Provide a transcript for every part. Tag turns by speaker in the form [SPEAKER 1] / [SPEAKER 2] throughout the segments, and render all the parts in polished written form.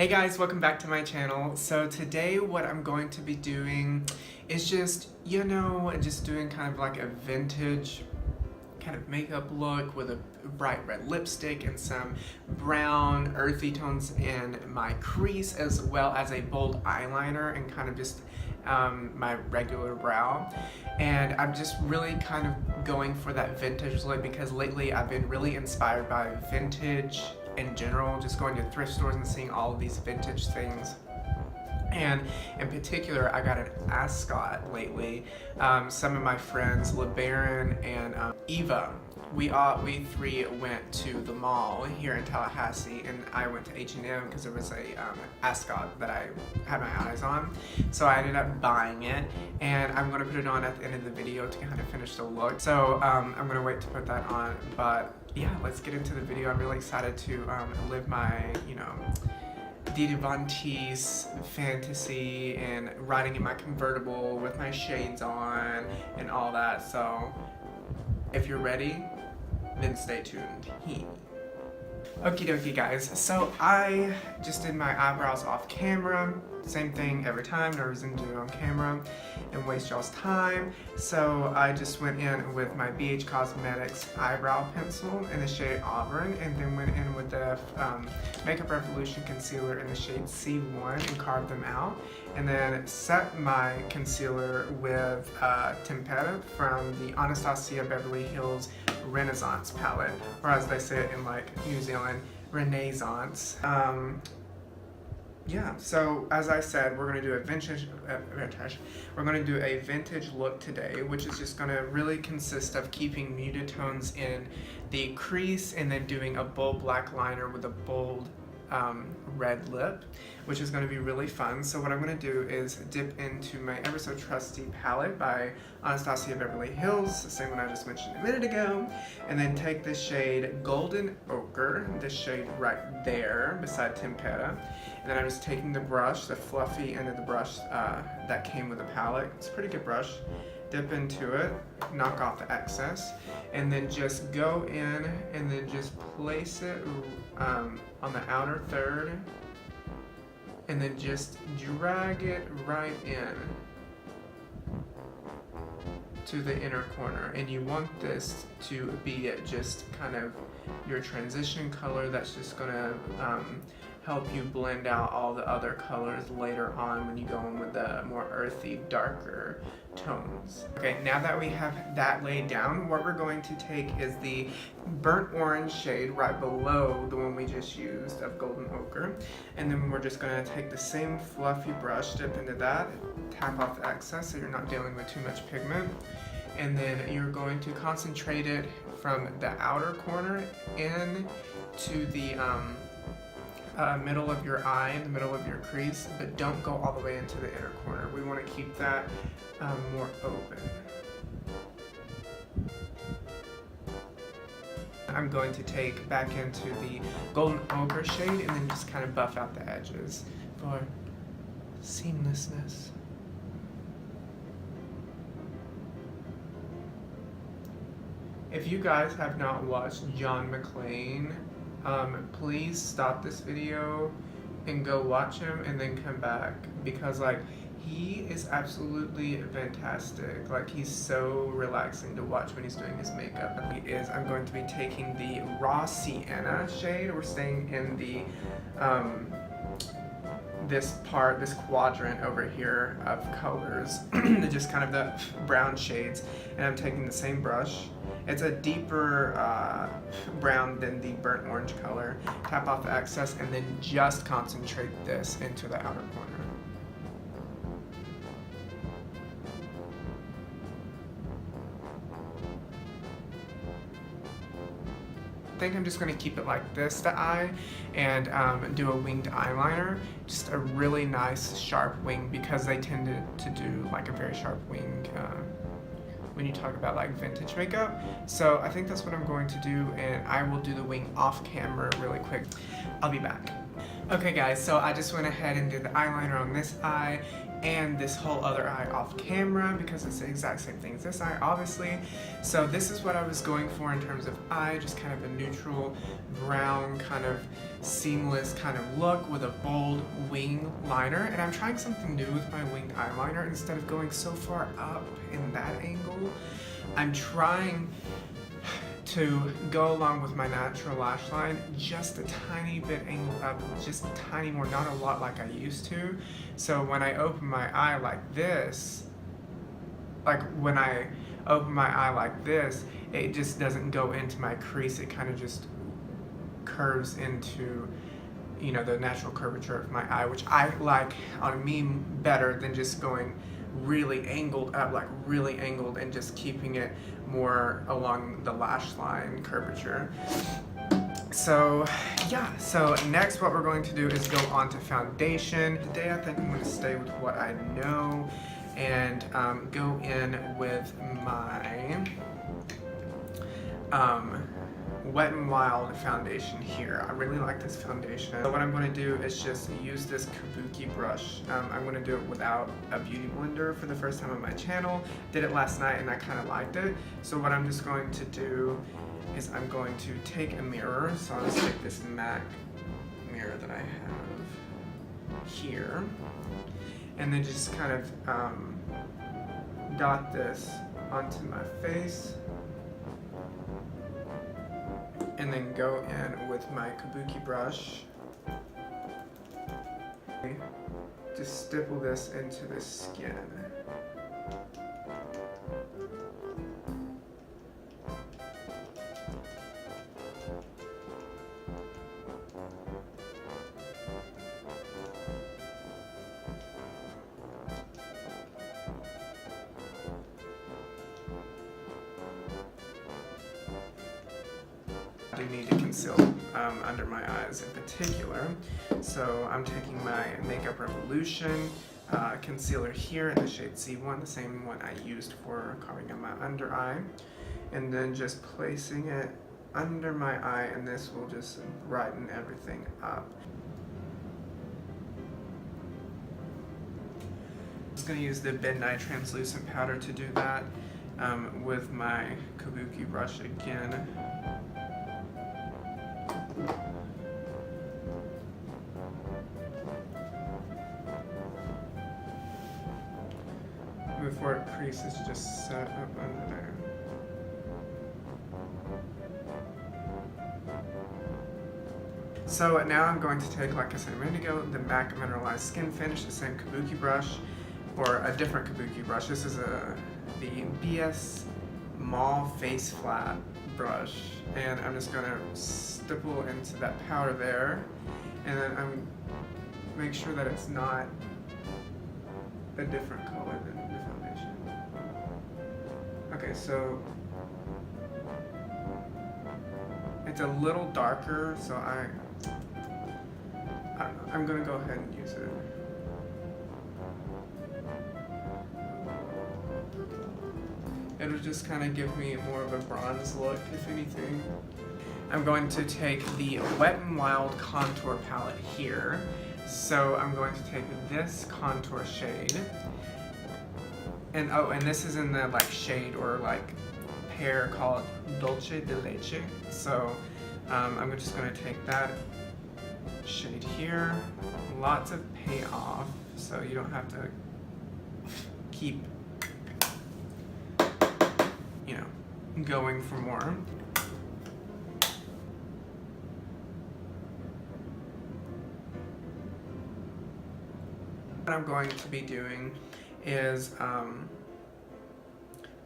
[SPEAKER 1] Hey guys, welcome back to my channel. So today what I'm going to be doing is just doing kind of like a vintage kind of makeup look with a bright red lipstick and some brown earthy tones in my crease, as well as a bold eyeliner and kind of just my regular brow. And I'm just really kind of going for that vintage look because lately I've been really inspired by vintage in general, just going to thrift stores and seeing all of these vintage things. And in particular, I got an ascot lately. Some of my friends, LeBaron and Eva, we three went to the mall here in Tallahassee, and I went to H&M because there was a ascot that I had my eyes on. So I ended up buying it, and I'm going to put it on at the end of the video to kind of finish the look. So I'm going to wait to put that on, but yeah, let's get into the video. I'm really excited to live my, Dita Von Teese fantasy and riding in my convertible with my shades on and all that. So if you're ready, then stay tuned. Okie dokie guys, so I just did my eyebrows off camera. Same thing every time, no reason to do it on camera and waste y'all's time. So I just went in with my BH Cosmetics eyebrow pencil in the shade Auburn, and then went in with the Makeup Revolution concealer in the shade C1 and carved them out. And then set my concealer with Tempera from the Anastasia Beverly Hills Renaissance palette, or as they say it in like New Zealand, Renaissance. Yeah, so as I said, we're gonna do a vintage look today, which is just gonna really consist of keeping muted tones in the crease and then doing a bold black liner with a bold red lip, which is going to be really fun. So what I'm going to do is dip into my ever so trusty palette by Anastasia Beverly Hills, the same one I just mentioned a minute ago, and then take the shade Golden Ochre, this shade right there beside Tempera, and then I'm just taking the brush, the fluffy end of the brush that came with the palette. It's a pretty good brush. Dip into it, knock off the excess, and then just go in and then just place it on the outer third, and then just drag it right in to the inner corner. And you want this to be just kind of your transition color that's just gonna help you blend out all the other colors later on when you go in with the more earthy, darker tones. Okay, now that we have that laid down, what we're going to take is the burnt orange shade right below the one we just used of Golden Ochre, and then we're just going to take the same fluffy brush, dip into that, tap off the excess so you're not dealing with too much pigment, and then you're going to concentrate it from the outer corner in to the middle of your eye, in the middle of your crease, but don't go all the way into the inner corner. We want to keep that more open. I'm going to take back into the Golden Ochre shade and then just kind of buff out the edges for seamlessness. If you guys have not watched John McClane, please stop this video and go watch him and then come back, because like he is absolutely fantastic. Like he's so relaxing to watch when he's doing his makeup. I'm going to be taking the Raw Sienna shade. We're staying in the this quadrant over here of colors, just kind of the brown shades, and I'm taking the same brush. It's a deeper brown than the burnt orange color. Tap off the excess and then just concentrate this into the outer corner. I think I'm just going to keep it like this, the eye, and do a winged eyeliner. Just a really nice sharp wing, because they tended to do like a very sharp wing when you talk about like vintage makeup. So I think that's what I'm going to do, and I will do the wing off camera really quick. I'll be back. Okay guys, so I just went ahead and did the eyeliner on this eye, and this whole other eye off camera because it's the exact same thing as this eye, obviously. So this is what I was going for in terms of eye, just kind of a neutral brown kind of seamless kind of look with a bold wing liner. And I'm trying something new with my winged eyeliner. Instead of going so far up in that angle, I'm trying to go along with my natural lash line just a tiny bit angled up, just a tiny more, not a lot like I used to. So when I open my eye like this, it just doesn't go into my crease, it kind of just curves into, you know, the natural curvature of my eye, which I like on me better than just going really angled up, like really angled, and just keeping it more along the lash line curvature. So yeah, so next what we're going to do is go on to foundation. Today I think I'm going to stay with what I know and go in with my Wet n Wild foundation here. I really like this foundation. So what I'm going to do is just use this kabuki brush. I'm going to do it without a beauty blender for the first time on my channel. Did it last night and I kind of liked it. So what I'm just going to do is I'm going to take a mirror. So I'll just take this MAC mirror that I have here, and then just kind of dot this onto my face, and then go in with my kabuki brush. Just stipple this into the skin. I do need to conceal under my eyes in particular. So I'm taking my Makeup Revolution concealer here in the shade C1, the same one I used for carving out my under eye, and then just placing it under my eye, and this will just brighten everything up. I'm just going to use the Midnight Translucent Powder to do that with my kabuki brush again. Before it creases, just set up under there. So now I'm going to take, like I said a minute ago, the MAC Mineralized Skin Finish, the same kabuki brush, or a different kabuki brush. This is the BS Mauve Face Flat brush, and I'm just going to stipple into that powder there, and then I'm make sure that it's not a different color than the foundation. Okay, so it's a little darker, so I don't know, I'm gonna go ahead and use it. It'll just kind of give me more of a bronze look, if anything. I'm going to take the Wet n Wild contour palette here. So I'm going to take this contour shade, and and this is in the like shade or like pair called Dulce de Leche. So I'm just going to take that shade here. Lots of payoff, so you don't have to keep, you know, going for more. What I'm going to be doing is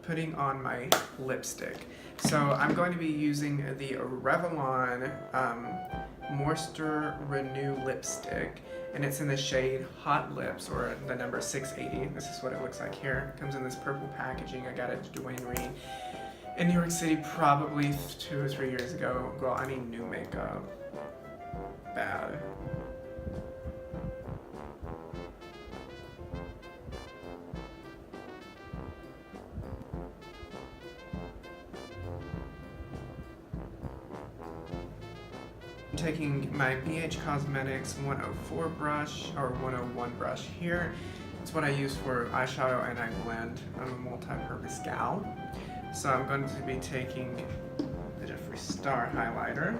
[SPEAKER 1] putting on my lipstick. So I'm going to be using the Revlon Moisture Renew lipstick, and it's in the shade Hot Lips, or the number 680. This is what it looks like here. It comes in this purple packaging. I got it at Duane Reade in New York City probably 2 or 3 years ago. Girl, I need new makeup. Bad. Taking my BH Cosmetics 104 brush, or 101 brush here, It's what I use for eyeshadow, and I blend. I'm a multi-purpose gal. So I'm going to be taking the Jeffree Star highlighter.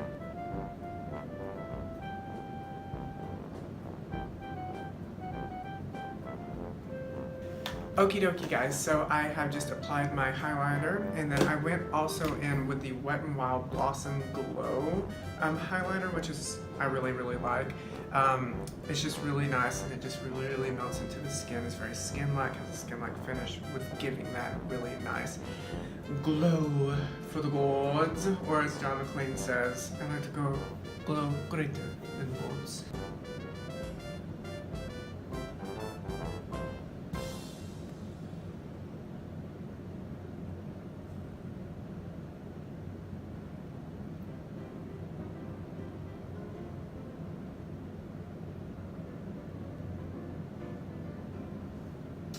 [SPEAKER 1] Okie dokie guys, so I have just applied my highlighter, and then I went also in with the Wet n Wild Blossom Glow highlighter, which is I really like. It's just really nice, and it just really melts into the skin. It's very skin-like, has a skin-like finish with giving that really nice glow for the gods, or as John McClane says, I like to go glow greater than gods.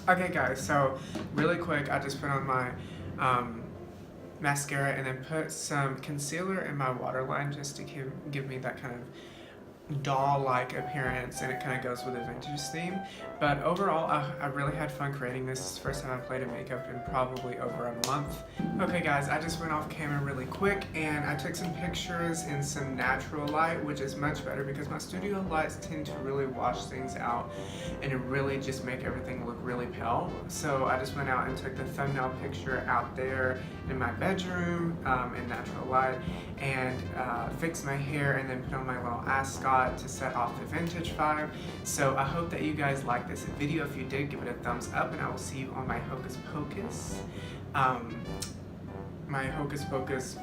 [SPEAKER 1] Okay guys, so really quick, I just put on my mascara and then put some concealer in my waterline just to give me that kind of doll-like appearance, and it kind of goes with the vintage theme. But overall, I really had fun creating this. It's the first time I played in makeup in probably over a month. Okay guys, I just went off camera really quick and I took some pictures in some natural light, which is much better because my studio lights tend to really wash things out and it really just make everything look really pale. So I just went out and took the thumbnail picture out there in my bedroom in natural light, and fixed my hair and then put on my little ascot to set off the vintage vibe. So I hope that you guys liked this video. If you did, give it a thumbs up, and I will see you on my Hocus Pocus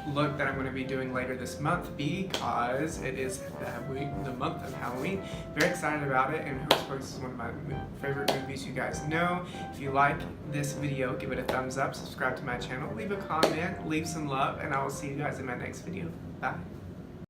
[SPEAKER 1] look that I'm going to be doing later this month, because it is the month of Halloween. Very excited about it, and Hocus Pocus is one of my favorite movies, you guys know. If you like this video, give it a thumbs up, subscribe to my channel, leave a comment, leave some love, and I will see you guys in my next video. Bye.